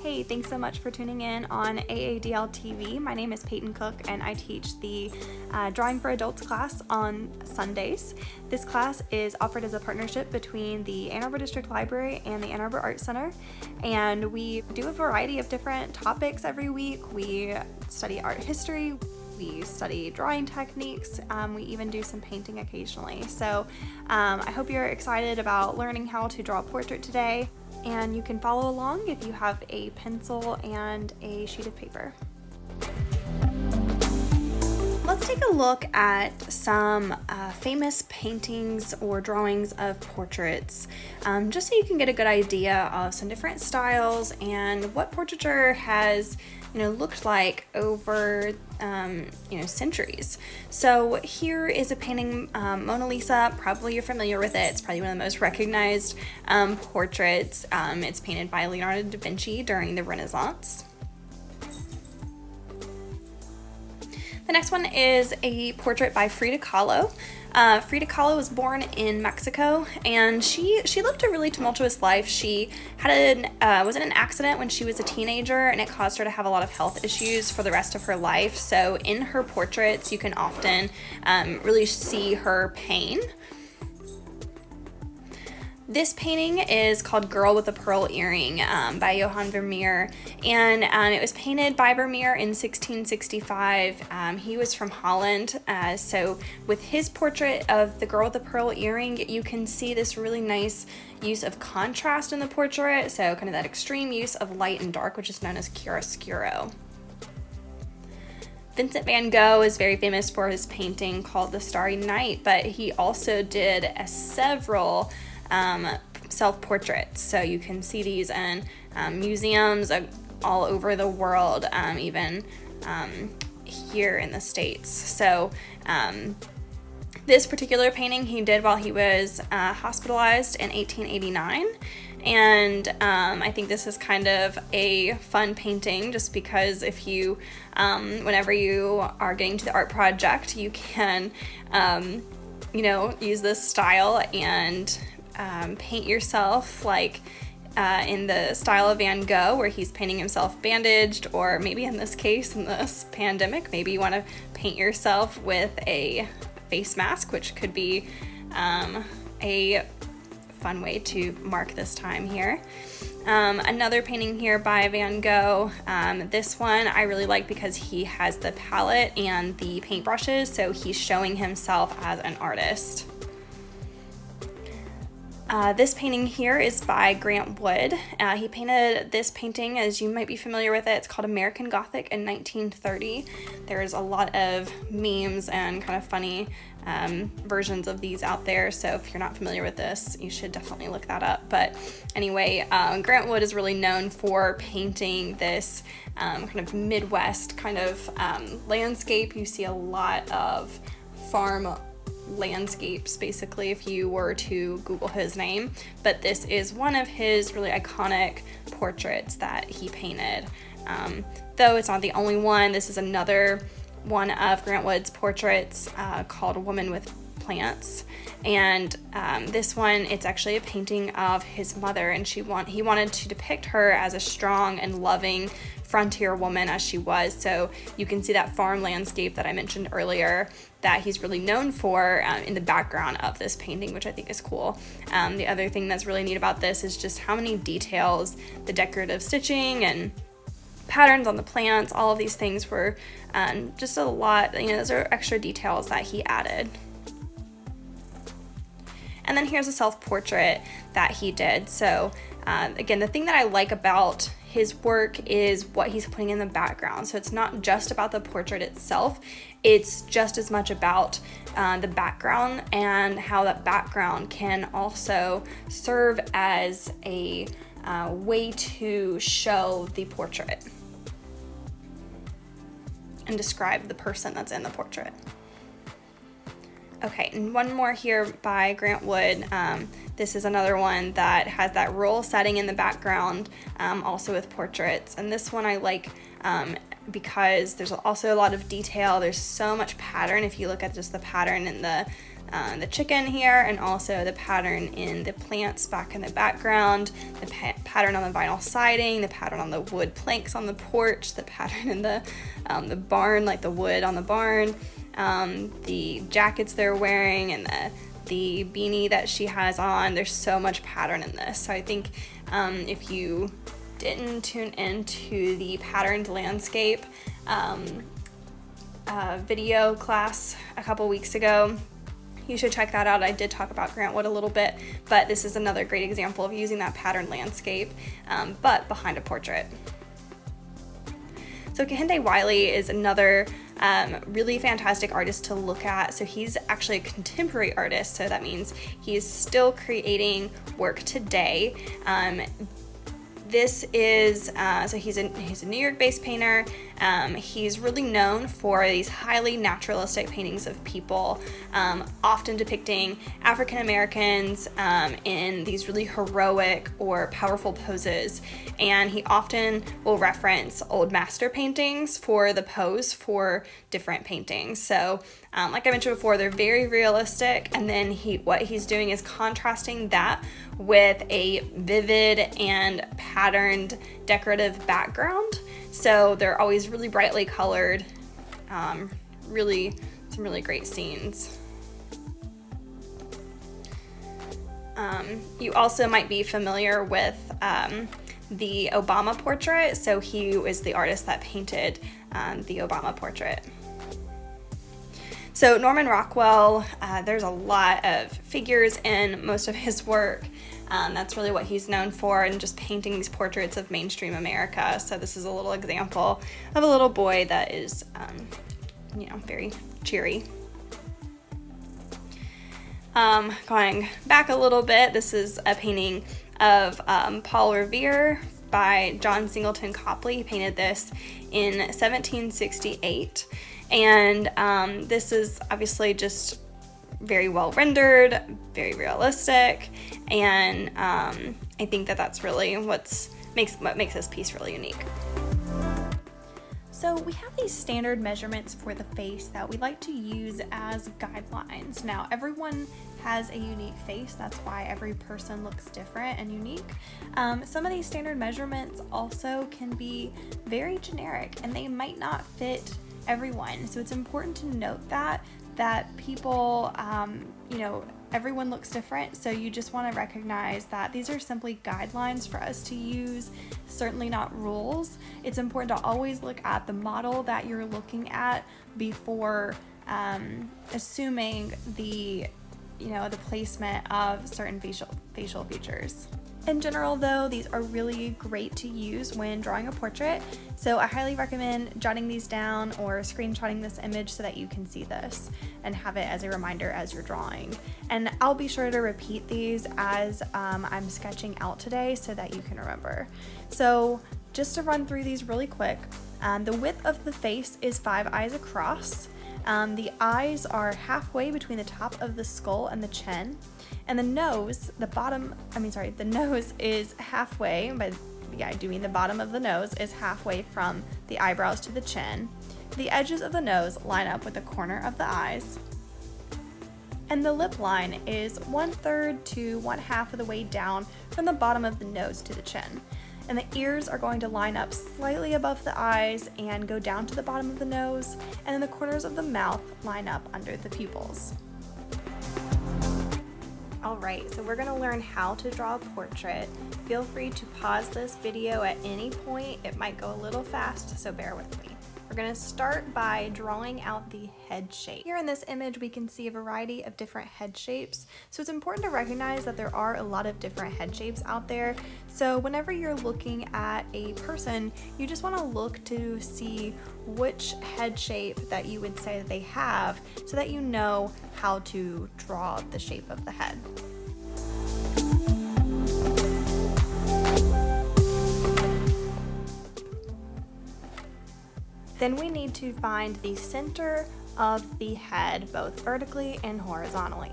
Hey, thanks so much for tuning in on AADL TV. My name is Payton Cook and I teach the Drawing for Adults class on Sundays. This class is offered as a partnership between the Ann Arbor District Library and the Ann Arbor Art Center, and we do a variety of different topics every week. We study art history, we study drawing techniques, we even do some painting occasionally. So I hope you're excited about learning how to draw a portrait today, and you can follow along if you have a pencil and a sheet of paper. Let's take a look at some famous paintings or drawings of portraits, just so you can get a good idea of some different styles and what portraiture has looked like over centuries. So here is a painting, Mona Lisa. Probably you're familiar with it. It's probably one of the most recognized portraits. It's painted by Leonardo da Vinci during the Renaissance. The next one is a portrait by Frida Kahlo. Frida Kahlo was born in Mexico, and she lived a really tumultuous life. She had was in an accident when she was a teenager, and it caused her to have a lot of health issues for the rest of her life. So in her portraits, you can often really see her pain. This painting is called Girl with a Pearl Earring by Johann Vermeer, and it was painted by Vermeer in 1665. He was from Holland, so with his portrait of the girl with the pearl earring, you can see this really nice use of contrast in the portrait, so kind of that extreme use of light and dark, which is known as chiaroscuro. Vincent van Gogh is very famous for his painting called The Starry Night, but he also did several self-portraits, so you can see these in museums all over the world, even here in the States. So this particular painting he did while he was hospitalized in 1889, and I think this is kind of a fun painting just because if you whenever you are getting to the art project, you can use this style and paint yourself like in the style of Van Gogh, where he's painting himself bandaged, or maybe in this case, in this pandemic, maybe you want to paint yourself with a face mask, which could be a fun way to mark this time here. Another painting here by Van Gogh. This one I really like because he has the palette and the paintbrushes, so he's showing himself as an artist. This painting here is by Grant Wood. He painted this painting, as you might be familiar with it. It's called American Gothic in 1930. There's a lot of memes and kind of funny versions of these out there, so if you're not familiar with this, you should definitely look that up. But anyway, Grant Wood is really known for painting this kind of Midwest kind of landscape. You see a lot of farm landscapes, basically, if you were to Google his name, but this is one of his really iconic portraits that he painted. Though it's not the only one, this is another one of Grant Wood's portraits called Woman with Plants, and this one, it's actually a painting of his mother, and he wanted to depict her as a strong and loving frontier woman as she was. So you can see that farm landscape that I mentioned earlier that he's really known for in the background of this painting, which I think is cool. The other thing that's really neat about this is just how many details, the decorative stitching and patterns on the plants, all of these things were just a lot, those are extra details that he added. And then here's a self-portrait that he did. So again, the thing that I like about his work is what he's putting in the background. So it's not just about the portrait itself, it's just as much about the background and how that background can also serve as a way to show the portrait and describe the person that's in the portrait. Okay, and one more here by Grant Wood. This is another one that has that rural setting in the background, also with portraits. And this one I like because there's also a lot of detail. There's so much pattern. If you look at just the pattern in the chicken here, and also the pattern in the plants back in the background, the pattern on the vinyl siding, the pattern on the wood planks on the porch, the pattern in the barn, like the wood on the barn, the jackets they're wearing, and the beanie that she has on. There's so much pattern in this. So I think if you didn't tune into the patterned landscape video class a couple weeks ago, you should check that out. I did talk about Grant Wood a little bit, but this is another great example of using that patterned landscape, but behind a portrait. So Kehinde Wiley is another really fantastic artist to look at. So he's actually a contemporary artist, so that means he's still creating work today. This is, so he's a New York-based painter. He's really known for these highly naturalistic paintings of people, often depicting African Americans in these really heroic or powerful poses. And he often will reference old master paintings for the pose for different paintings. So like I mentioned before, they're very realistic, and then what he's doing is contrasting that with a vivid and patterned decorative background. So they're always really brightly colored, some really great scenes. You also might be familiar with the Obama portrait. So he was the artist that painted the Obama portrait. So Norman Rockwell, there's a lot of figures in most of his work. That's really what he's known for, and just painting these portraits of mainstream America. So this is a little example of a little boy that is, very cheery. Going back a little bit, this is a painting of Paul Revere by John Singleton Copley. He painted this in 1768. And this is obviously just very well rendered, very realistic, and I think that's really what makes this piece really unique. So we have these standard measurements for the face that we like to use as guidelines. Now, everyone has a unique face. That's why every person looks different and unique. Some of these standard measurements also can be very generic, and they might not fit everyone. So it's important to note that people, everyone looks different. So you just want to recognize that these are simply guidelines for us to use, certainly not rules. It's important to always look at the model that you're looking at before assuming the placement of certain facial features. In general, though, these are really great to use when drawing a portrait, so I highly recommend jotting these down or screenshotting this image so that you can see this and have it as a reminder as you're drawing. And I'll be sure to repeat these as I'm sketching out today so that you can remember. So just to run through these really quick, the width of the face is 5 eyes across. The eyes are halfway between the top of the skull and the chin. And the nose, the nose is halfway, the bottom of the nose is halfway from the eyebrows to the chin. The edges of the nose line up with the corner of the eyes. And the lip line is 1/3 to 1/2 of the way down from the bottom of the nose to the chin. And the ears are going to line up slightly above the eyes and go down to the bottom of the nose, and then the corners of the mouth line up under the pupils. Alright, so we're going to learn how to draw a portrait. Feel free to pause this video at any point. It might go a little fast, so bear with me. We're going to start by drawing out the head shape. Here in this image we can see a variety of different head shapes, so it's important to recognize that there are a lot of different head shapes out there. So whenever you're looking at a person, you just want to look to see which head shape that you would say that they have so that you know how to draw the shape of the head. Then we need to find the center of the head, both vertically and horizontally.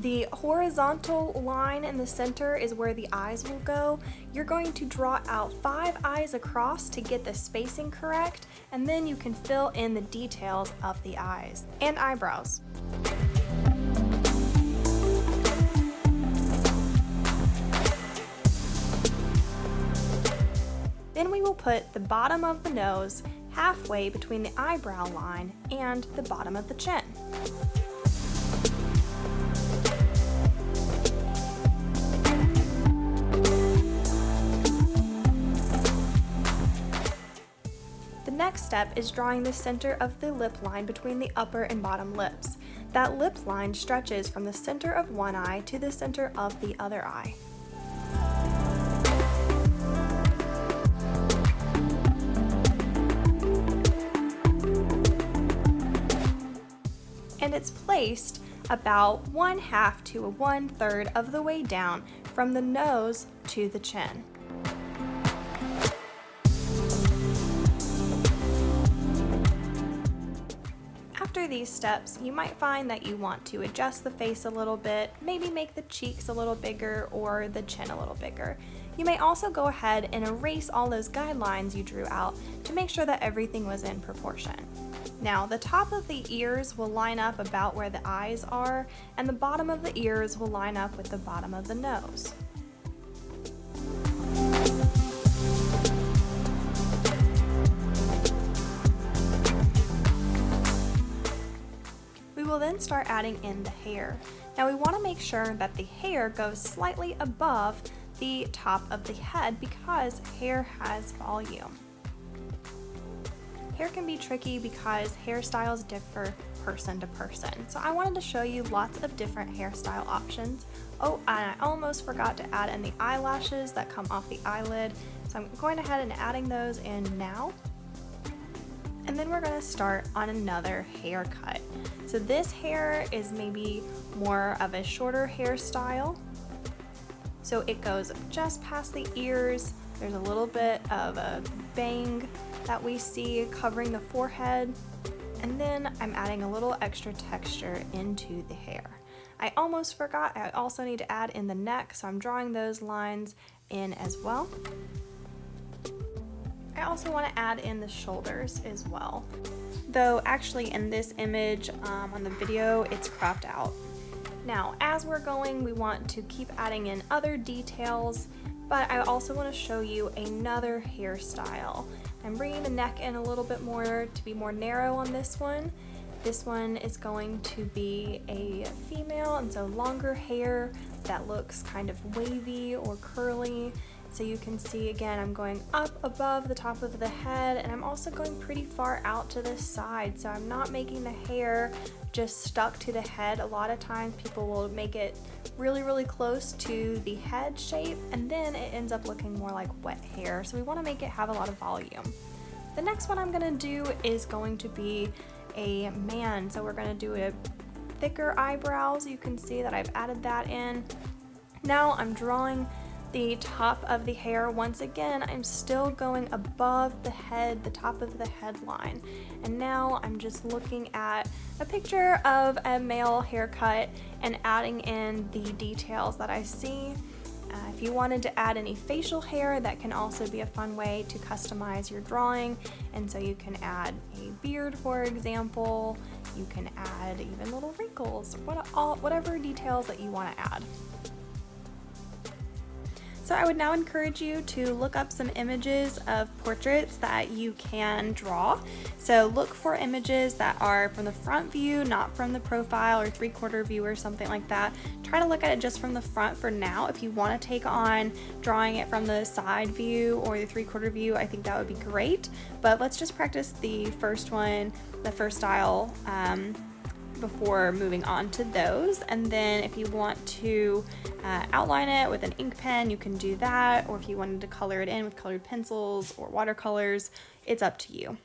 The horizontal line in the center is where the eyes will go. You're going to draw out 5 eyes across to get the spacing correct, and then you can fill in the details of the eyes and eyebrows. Then we will put the bottom of the nose halfway between the eyebrow line and the bottom of the chin. The next step is drawing the center of the lip line between the upper and bottom lips. That lip line stretches from the center of one eye to the center of the other eye. And it's placed about 1/2 to 1/3 of the way down from the nose to the chin. After these steps, you might find that you want to adjust the face a little bit, maybe make the cheeks a little bigger or the chin a little bigger. You may also go ahead and erase all those guidelines you drew out to make sure that everything was in proportion. Now, the top of the ears will line up about where the eyes are, and the bottom of the ears will line up with the bottom of the nose. We will then start adding in the hair. Now we want to make sure that the hair goes slightly above the top of the head because hair has volume. Hair can be tricky because hairstyles differ person to person. So I wanted to show you lots of different hairstyle options. Oh, and I almost forgot to add in the eyelashes that come off the eyelid. So I'm going ahead and adding those in now. And then we're going to start on another haircut. So this hair is maybe more of a shorter hairstyle. So it goes just past the ears. There's a little bit of a bang that we see covering the forehead. And then I'm adding a little extra texture into the hair. I almost forgot, I also need to add in the neck, so I'm drawing those lines in as well. I also want to add in the shoulders as well. Though actually in this image on the video, it's cropped out. Now, as we're going, we want to keep adding in other details, but I also want to show you another hairstyle. I'm bringing the neck in a little bit more to be more narrow on this one. This one is going to be a female, and so longer hair that looks kind of wavy or curly. So you can see again, I'm going up above the top of the head, and I'm also going pretty far out to the side. So I'm not making the hair just stuck to the head. A lot of times people will make it really close to the head shape, and then it ends up looking more like wet hair. So we want to make it have a lot of volume. The next one I'm going to do is going to be a man. So we're going to do a thicker eyebrows. You can see that I've added that in. Now I'm drawing the top of the hair. Once again, I'm still going above the head, the top of the headline. And now I'm just looking at a picture of a male haircut and adding in the details that I see. If you wanted to add any facial hair, that can also be a fun way to customize your drawing. And so you can add a beard, for example. You can add even little wrinkles, whatever details that you want to add. So I would now encourage you to look up some images of portraits that you can draw. So look for images that are from the front view, not from the profile or 3/4 view or something like that. Try to look at it just from the front for now. If you want to take on drawing it from the side view or the 3/4 view, I think that would be great. But let's just practice the first one, the first style, before moving on to those. And then if you want to outline it with an ink pen, you can do that, or if you wanted to color it in with colored pencils or watercolors, it's up to you.